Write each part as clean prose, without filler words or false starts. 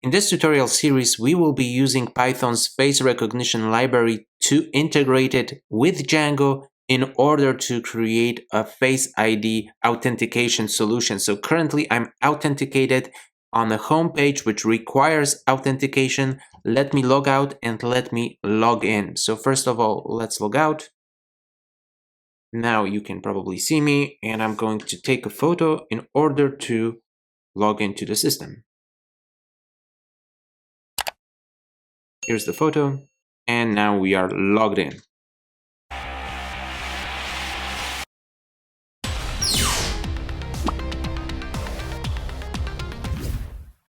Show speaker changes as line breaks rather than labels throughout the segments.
In this tutorial series, we will be using Python's face recognition library to integrate it with Django in order to create a Face ID authentication solution. So currently I'm authenticated on a home page which requires authentication. Let me log out and let me log in. So first of all, let's log out. Now you can probably see me, and I'm going to take a photo in order to log into the system. Here's the photo, and now we are logged in.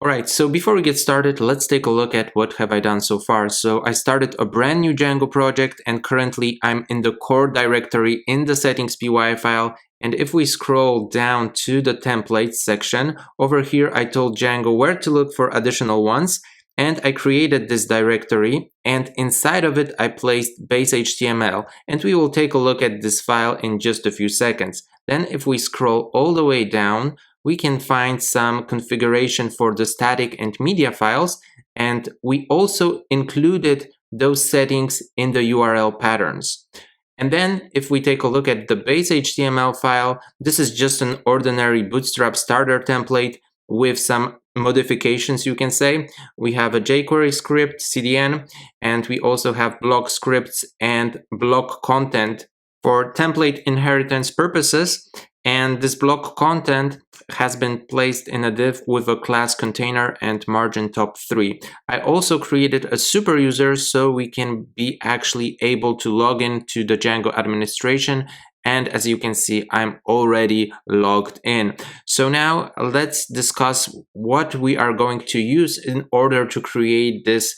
Alright, so before we get started, let's take a look at what have I done so far. So I started a brand new Django project, and currently I'm in the core directory in the settings.py file. And if we scroll down to the templates section, over here I told Django where to look for additional ones. And I created this directory, and inside of it I placed base HTML, and we will take a look at this file in just a few seconds. Then if we scroll all the way down, we can find some configuration for the static and media files, and we also included those settings in the URL patterns. And then if we take a look at the base HTML file, this is just an ordinary Bootstrap starter template with some modifications, you can say. We have a jQuery script, CDN, and we also have block scripts and block content for template inheritance purposes. And this block content has been placed in a div with a class container and margin top 3. I also created a super user so we can be actually able to log into the Django administration. And as you can see, I'm already logged in. So now let's discuss what we are going to use in order to create this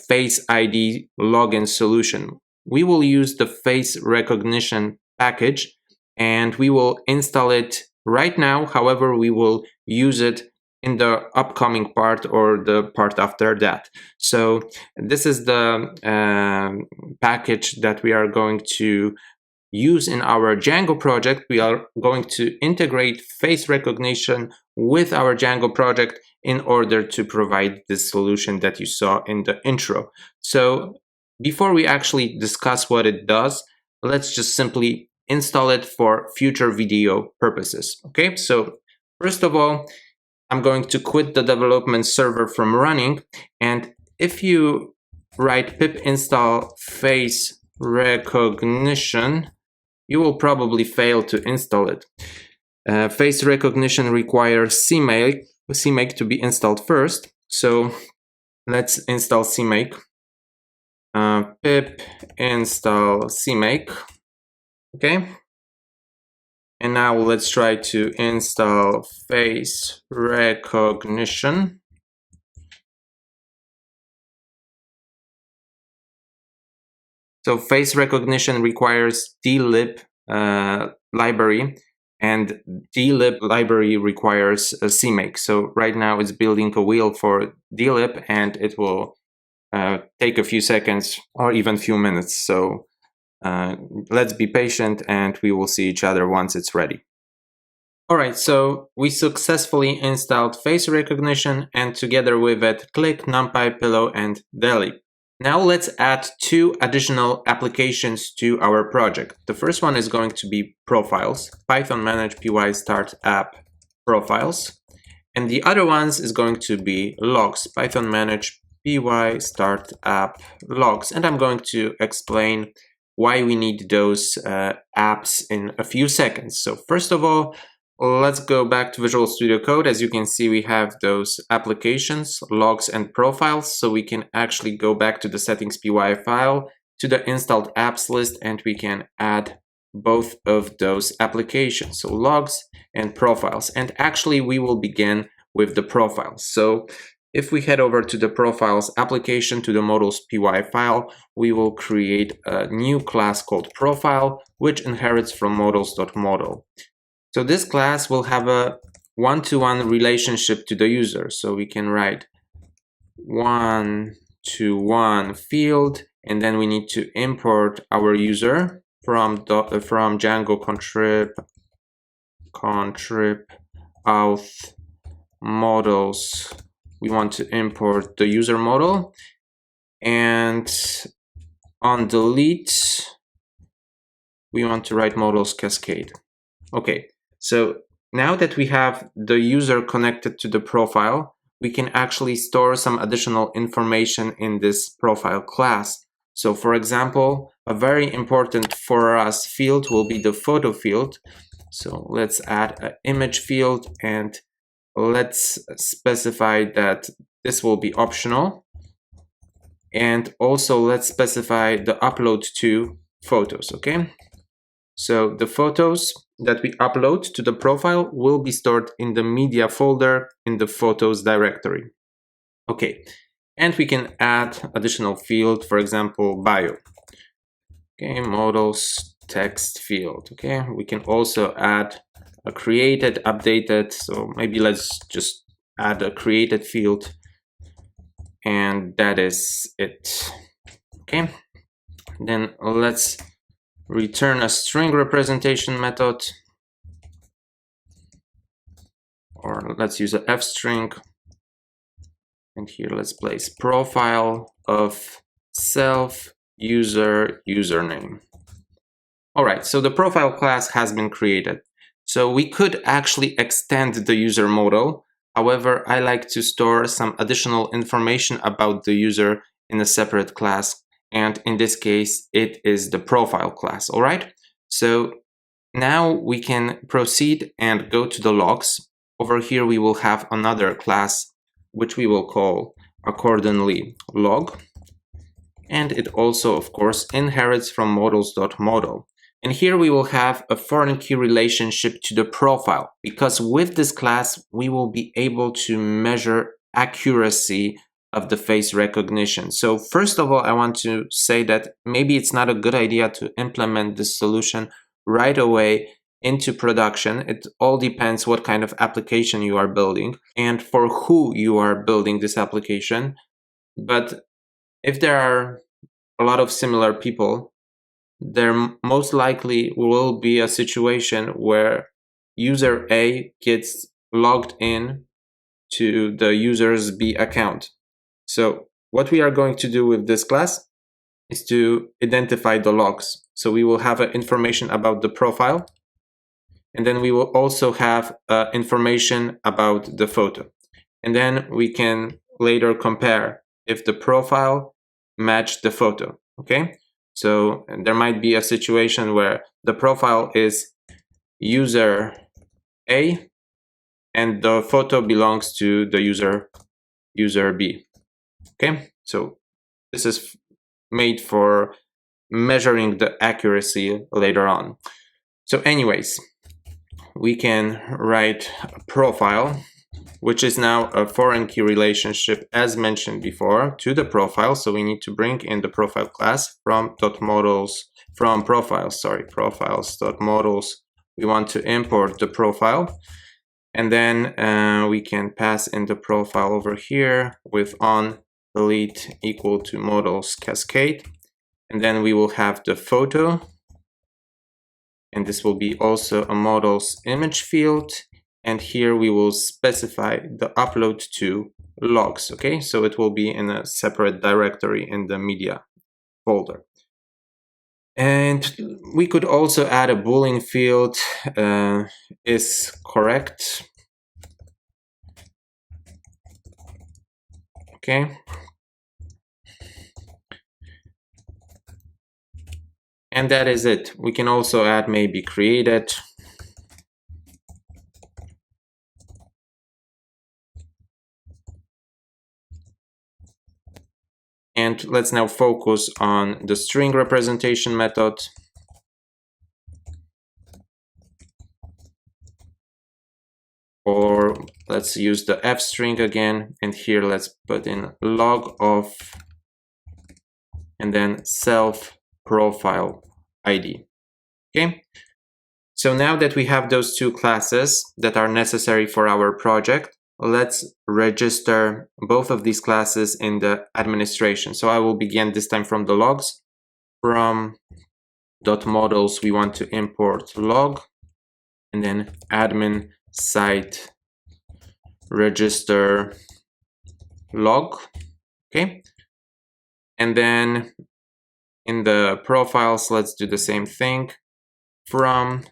Face ID login solution. We will use the face recognition package, and we will install it right now. However, we will use it in the upcoming part or the part after that. So this is the package that we are going to use in our Django project. We are going to integrate face recognition with our Django project in order to provide this solution that you saw in the intro. So before we actually discuss what it does, let's just simply install it for future video purposes. Okay, so first of all, I'm going to quit the development server from running, and if you write pip install face recognition, you will probably fail to install it. Face recognition requires CMake to be installed first. So let's install CMake. Pip install CMake. Okay. And now let's try to install face recognition. So face recognition requires dlib library, and dlib library requires a CMake. So right now it's building a wheel for dlib, and it will take a few seconds or even few minutes. So let's be patient, and we will see each other once it's ready. Alright, so we successfully installed face recognition, and together with it, click, NumPy, Pillow, and Delete. Now let's add 2 additional applications to our project. The first one is going to be profiles, Python manage py start app profiles. And the other ones is going to be logs, Python manage py start app logs. And I'm going to explain why we need those apps in a few seconds. So first of all, let's go back to Visual Studio Code. As you can see, we have those applications, logs and profiles. So we can actually go back to the settings.py file, to the installed apps list, and we can add both of those applications. So logs and profiles. And actually, we will begin with the profiles. So if we head over to the profiles application, to the models.py file, we will create a new class called profile, which inherits from models.model. So this class will have a one-to-one relationship to the user. So we can write one-to-one field, and then we need to import our user from Django contrib auth models we want to import the user model, and on delete, we want to write models cascade. Okay, so now that we have the user connected to the profile, we can actually store some additional information in this profile class. So for example, a very important for us field will be the photo field. So let's add an image field, and let's specify that this will be optional. And also let's specify the upload to photos, okay? So the photos that we upload to the profile will be stored in the media folder in the photos directory. Okay, and we can add additional field, for example, bio. Okay, models text field. Okay, we can also add a created, updated. So maybe let's just add a created field, and that is it. Okay, then let's return a string representation method, or let's use a f string, and here let's place profile of self user username. All right, so the profile class has been created. So we could actually extend the user model. However, I like to store some additional information about the user in a separate class, and in this case it is the profile class. All right, so now we can proceed and go to the logs. Over here we will have another class which we will call accordingly log, and it also of course inherits from models.model. And here we will have a foreign key relationship to the profile, because with this class we will be able to measure accuracy of the face recognition. So first of all, I want to say that maybe it's not a good idea to implement this solution right away into production. It all depends what kind of application you are building and for who you are building this application. But if there are a lot of similar people, there most likely will be a situation where user A gets logged in to the user's B account. So what we are going to do with this class is to identify the logs. So we will have information about the profile, and then we will also have information about the photo. And then we can later compare if the profile matched the photo, okay? So there might be a situation where the profile is user A and the photo belongs to the user B. Okay, so this is made for measuring the accuracy later on. So anyways, we can write a profile, which is now a foreign key relationship as mentioned before to the profile. So we need to bring in the profile class from profiles.models. We want to import the profile, and then we can pass in the profile over here with on delete equal to models cascade, and then we will have the photo, and this will be also a models image field. And here we will specify the upload to logs, okay? So it will be in a separate directory in the media folder. And we could also add a Boolean field, is correct. Okay. And that is it. We can also add maybe created. And let's now focus on the string representation method. Or let's use the f string again, and here let's put in log of and then self profile ID. Okay, so now that we have those two classes that are necessary for our project, let's register both of these classes in the administration. So I will begin this time from the logs. From .models we want to import log, and then admin site register log. Okay. And then in the profiles, let's do the same thing. From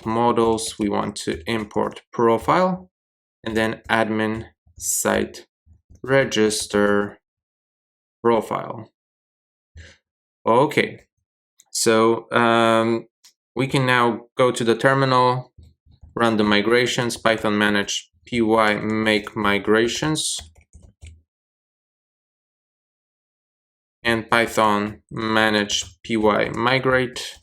.models, we want to import profile, and then admin site register profile. Okay, so we can now go to the terminal, run the migrations, Python manage py make migrations, and Python manage py migrate.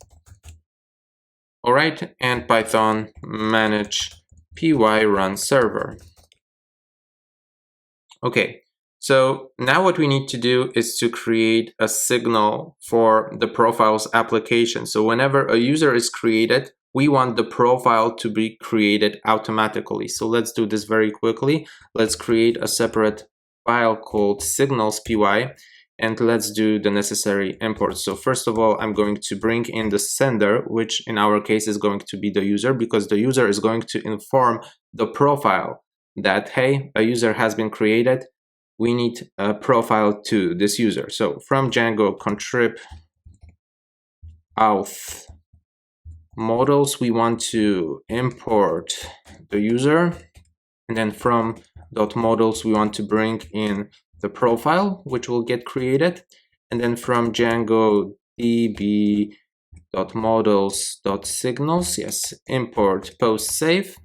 All right, and Python manage py run server. Okay, so now what we need to do is to create a signal for the profiles application. So whenever a user is created, we want the profile to be created automatically. So let's do this very quickly. Let's create a separate file called signals.py, and let's do the necessary imports. So first of all, I'm going to bring in the sender, which in our case is going to be the user, because the user is going to inform the profile that, hey, a user has been created. We need a profile to this user. So from Django contrib auth models, we want to import the user. And then from .models, we want to bring in the profile, which will get created. And then from Django db.models.signals, yes, import post save.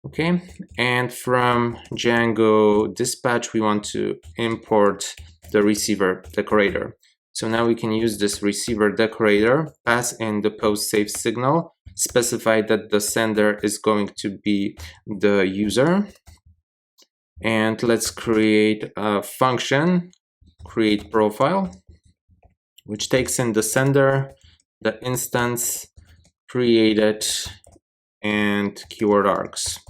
Okay, and from Django dispatch, we want to import the receiver decorator. So now we can use this receiver decorator, pass in the post save signal, specify that the sender is going to be the user. And let's create a function, create profile, which takes in the sender, the instance created, and keyword args.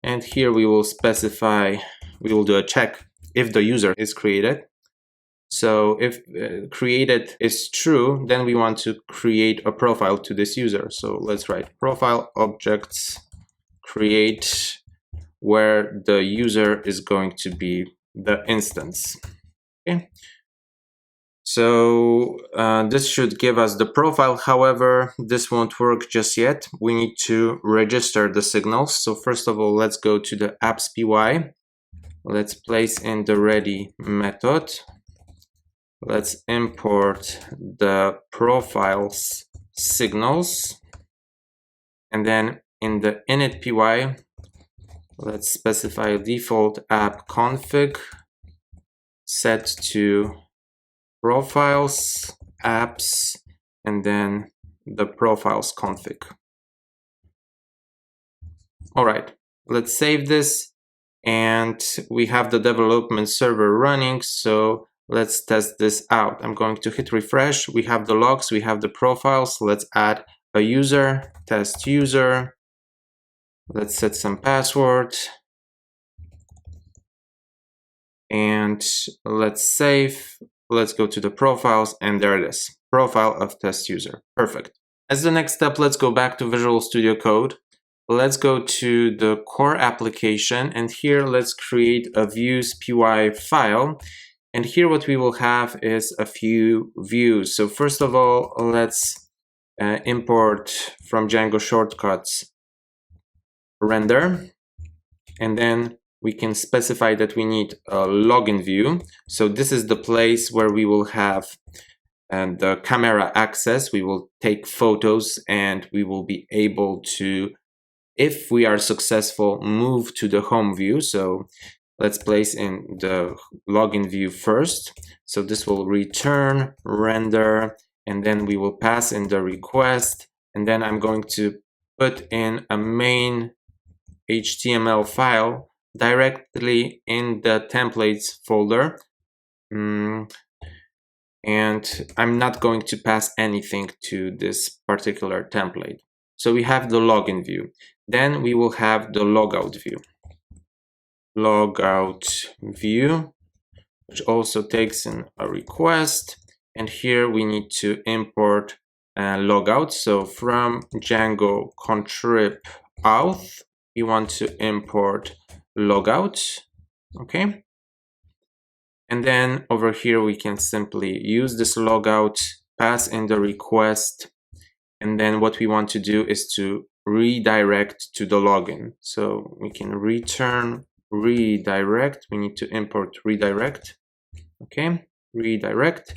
And here we will specify, we will do a check if the user is created. So if created is true, then we want to create a profile to this user. So let's write profile objects create, where the user is going to be the instance. Okay. So this should give us the profile. However, this won't work just yet. We need to register the signals. So first of all, let's go to the apps.py. Let's place in the ready method. Let's import the profiles signals. And then in the init.py, let's specify default app config set to profiles, apps, and then the profiles config. All right, let's save this. And we have the development server running. So let's test this out. I'm going to hit refresh. We have the logs, we have the profiles. Let's add a user, test user. Let's set some password. And let's save. Let's go to the profiles, and there it is. Profile of test user. Perfect. As the next step, let's go back to Visual Studio Code. Let's go to the core application, and here let's create a views.py file. And here what we will have is a few views. So first of all, let's import from Django shortcuts render, and then we can specify that we need a login view. So this is the place where we will have the camera access. We will take photos, and we will be able to, if we are successful, move to the home view. So let's place in the login view first. So this will return render, and then we will pass in the request. And then I'm going to put in a main HTML file directly in the templates folder. And I'm not going to pass anything to this particular template. So we have the login view. Then we will have the logout view. Logout view, which also takes in a request. And here we need to import logout. So from Django contrib auth, we want to import logout. Okay. And then over here, we can simply use this logout, pass in the request. And then what we want to do is to redirect to the login. So we can return redirect. We need to import redirect. Okay, redirect.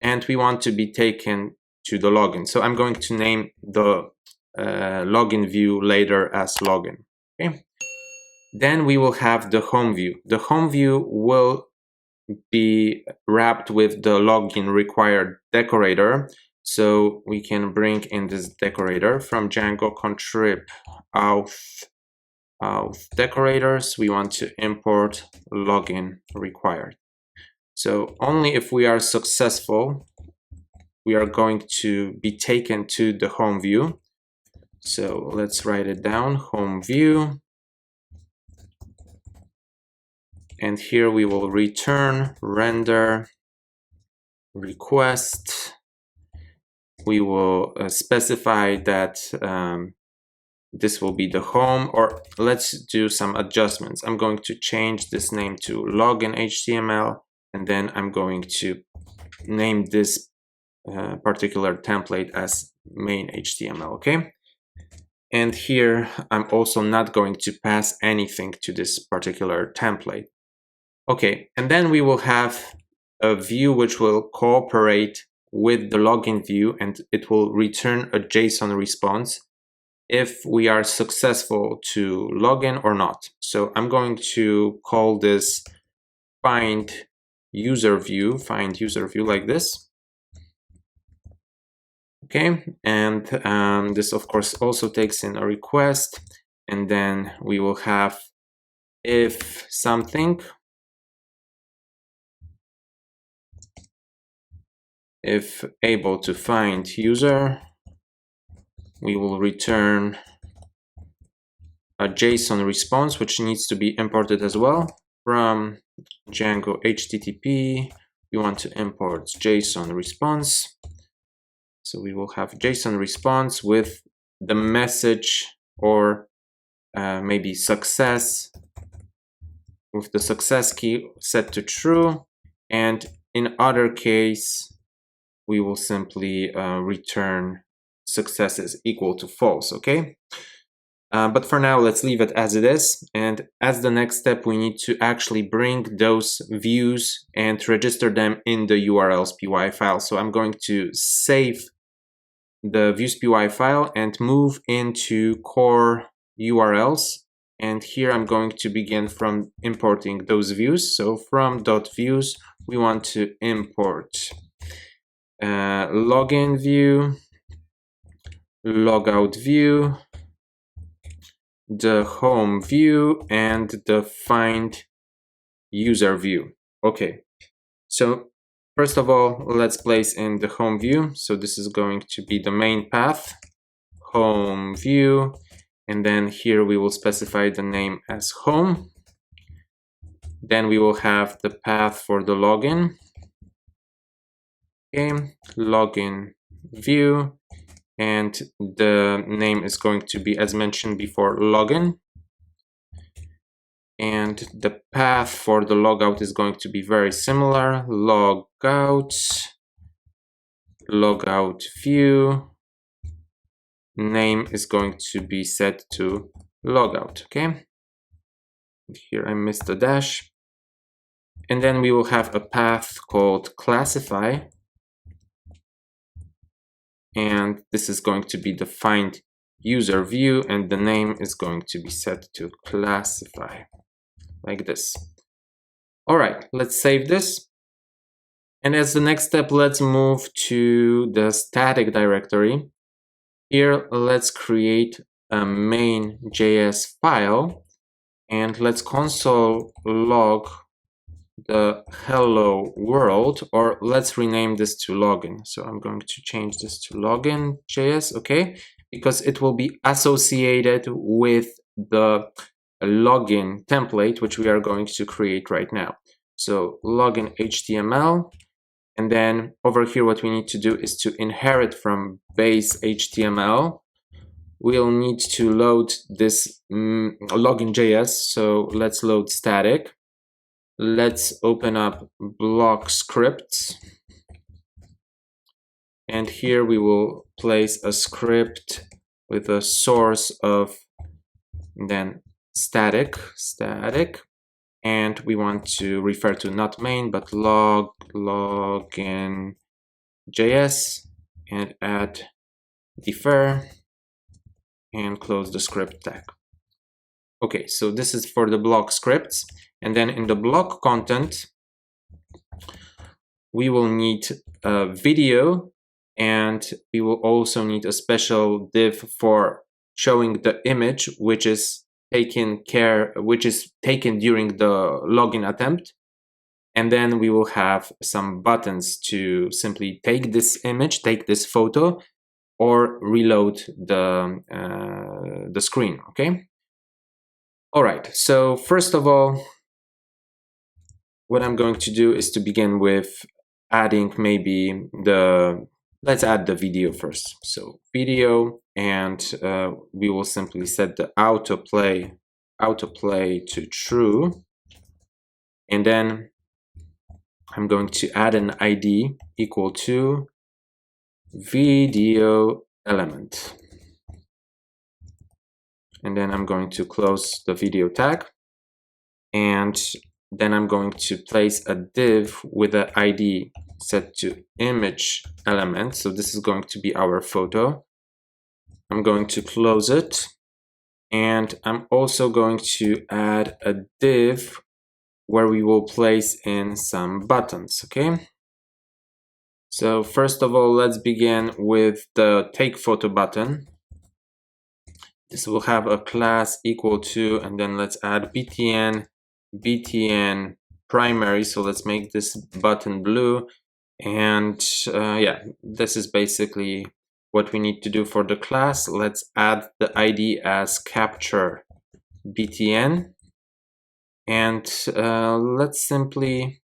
And we want to be taken to the login. So I'm going to name the login view later as login. Okay. Then we will have the home view. The home view will be wrapped with the login required decorator. So we can bring in this decorator from Django contrib auth decorators. We want to import login required. So only if we are successful, we are going to be taken to the home view. So let's write it down, home view. And here we will return render request. We will specify that this will be the home, or let's do some adjustments. I'm going to change this name to login HTML, and then I'm going to name this particular template as main HTML, okay? And here I'm also not going to pass anything to this particular template. Okay, and then we will have a view which will cooperate with the login view, and it will return a JSON response if we are successful to login or not. So I'm going to call this find user view like this. Okay, and this of course also takes in a request, and then we will have if something, if able to find user, we will return a JSON response, which needs to be imported as well from Django HTTP. We want to import JSON response. So we will have JSON response with the message, or maybe success, with the success key set to true. And in other case, we will simply return success is equal to false, okay? But for now, let's leave it as it is. And as the next step, we need to actually bring those views and register them in the URLs.py file. So I'm going to save the views.py file and move into core URLs. And here I'm going to begin from importing those views. So from .views, we want to import login view, logout view, the home view, and the find user view. Okay, so first of all, let's place in the home view. So this is going to be the main path, home view, and then here we will specify the name as home. Then we will have the path for the login. Okay, login view, and the name is going to be, as mentioned before, login. And the path for the logout is going to be very similar, logout, logout view, name is going to be set to logout, okay? Here I missed the dash. And then we will have a path called classify, and this is going to be the find user view, and the name is going to be set to classify, like this. All right, let's save this. And as the next step, let's move to the static directory. Here, let's create a main.js file, and let's console log the hello world, or let's rename this to login. So I'm going to change this to login.js, okay? Because it will be associated with the login template, which we are going to create right now. So login HTML, and then over here, what we need to do is to inherit from base HTML. We'll need to load this login.js. So let's load static. let's open up block scripts. And here we will place a script with a source of then static, and we want to refer to not main but login JS, and add defer and close the script tag. Okay, so this is for the block scripts, and then in the block content we will need a video, and we will also need a special div for showing the image which is taken during the login attempt. And then we will have some buttons to simply take this image, take this photo, or reload the screen. Okay. All right. So first of all, what I'm going to do is to begin with adding maybe let's add the video first. So video, and we will simply set the autoplay to true, and then I'm going to add an ID equal to video element, and then I'm going to close the video tag, and then I'm going to place a div with an ID set to image element. So this is going to be our photo. I'm going to close it, and I'm also going to add a div where we will place in some buttons. Okay. So first of all, let's begin with the take photo button. This will have a class equal to, and then let's add btn primary. So let's make this button blue, and yeah, this is basically what we need to do for the class. Let's add the ID as capture btn, and let's simply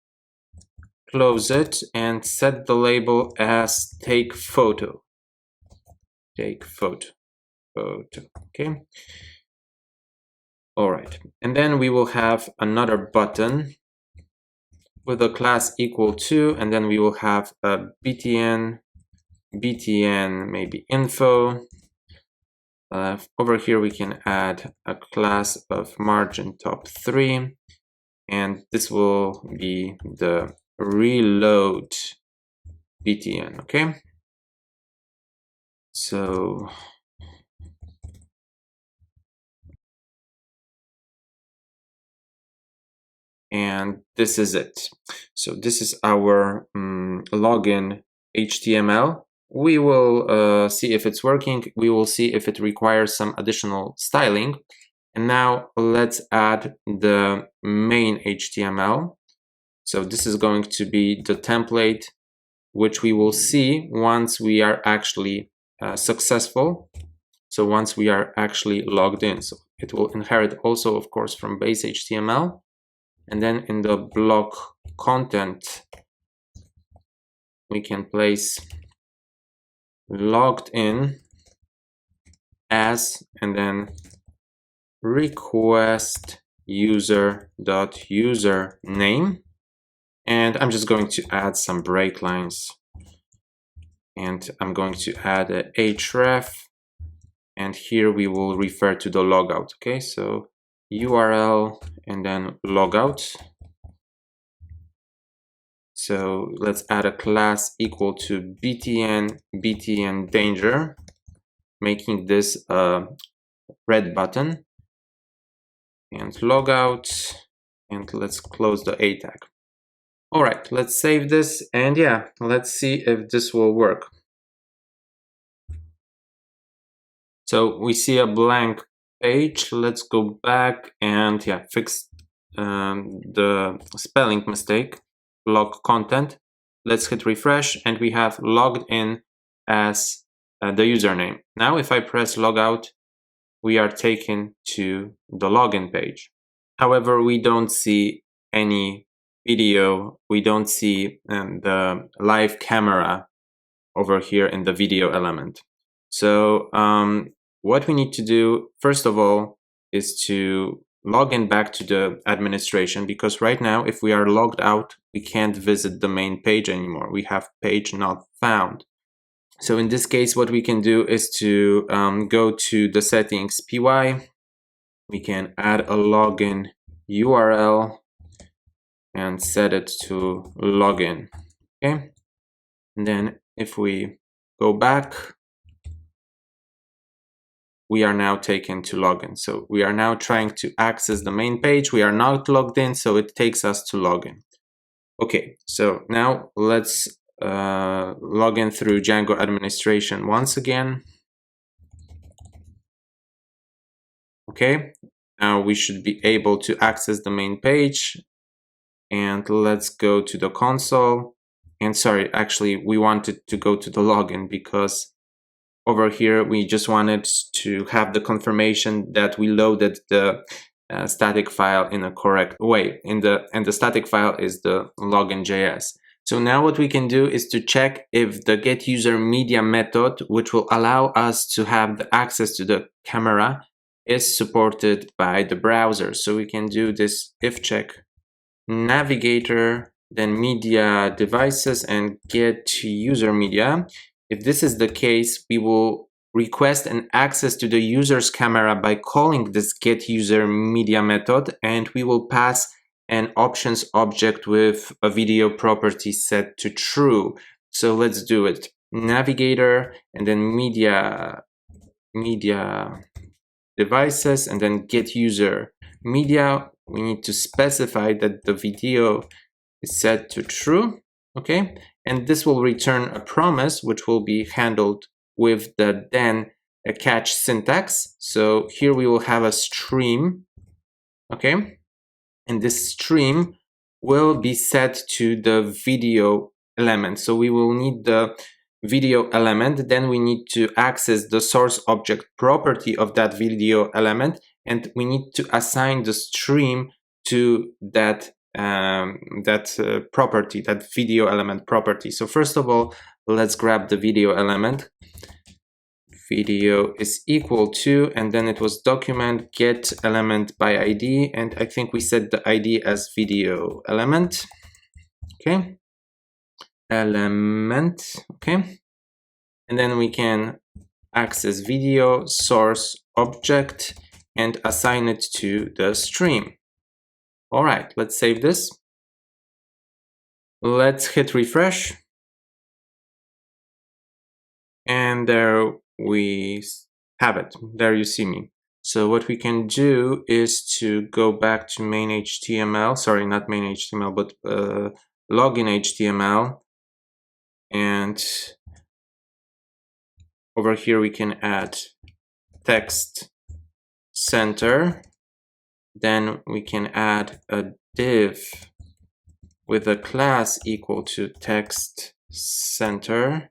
close it and set the label as take photo. Okay. All right, and then we will have another button with a class equal to, and then we will have a btn maybe info. Over here we can add a class of margin top 3, and this will be the reload btn. Okay, so and this is it. So this is our login HTML. We will see if it's working. We will see if it requires some additional styling. And now let's add the main HTML. So this is going to be the template, which we will see once we are actually successful. So once we are actually logged in. So it will inherit also, of course, from base HTML. And then in the block content, we can place logged in as, and then request user.username. And I'm just going to add some break lines. And I'm going to add a href. And here we will refer to the logout. Okay, so URL and then logout. So let's add a class equal to btn danger, making this a red button, and logout, and let's close the A tag. All right, let's save this, and yeah, let's see if this will work. So we see a blank page. Let's go back and yeah, fix the spelling mistake. Block content. Let's hit refresh, and we have logged in as the username. Now if I press logout, we are taken to the login page. However, we don't see any video. We don't see the live camera over here in the video element. So what we need to do, first of all, is to log in back to the administration, because right now if we are logged out, we can't visit the main page anymore. We have page not found. So in this case, what we can do is to go to the settings PY. We can add a login URL and set it to login. Okay. And then if we go back, we are now taken to login. So we are now trying to access the main page. We are not logged in, so it takes us to login. Okay, so now let's log in through Django administration once again. Okay, now we should be able to access the main page. And let's go to the console. And sorry, actually, we wanted to go to the login because over here, we just wanted to have the confirmation that we loaded the static file in a correct way. And the static file is the login.js. So now what we can do is to check if the getUserMedia method, which will allow us to have the access to the camera, is supported by the browser. So we can do this if check navigator, then media devices, and getUserMedia. If this is the case, we will request an access to the user's camera by calling this getUserMedia method, and we will pass an options object with a video property set to true. So let's do it. Navigator, and then media devices, and then getUserMedia. We need to specify that the video is set to true. Okay, and this will return a promise, which will be handled with the then catch syntax. So here we will have a stream. Okay, and this stream will be set to the video element. So we will need the video element, then we need to access the source object property of that video element, and we need to assign the stream to that property, that video element property. So first of all, let's grab the video element. Video is equal to, and then it was document get element by ID, and I think we set the ID as video element. Okay, element. Okay, and then we can access video source object and assign it to the stream. All right, let's save this. Let's hit refresh. And there we have it. There you see me. So what we can do is to go back to main HTML. Sorry, not main HTML, but login HTML. And over here we can add text center. Then we can add a div with a class equal to text center.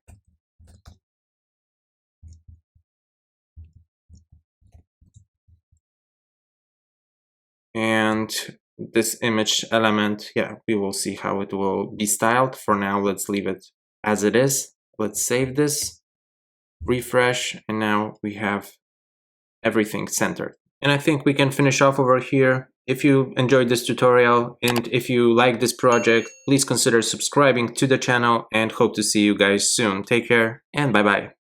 And this image element, yeah, we will see how it will be styled. For now, let's leave it as it is. Let's save this, refresh, and now we have everything centered. And I think we can finish off over here. If you enjoyed this tutorial and if you like this project, please consider subscribing to the channel, and hope to see you guys soon. Take care and bye-bye.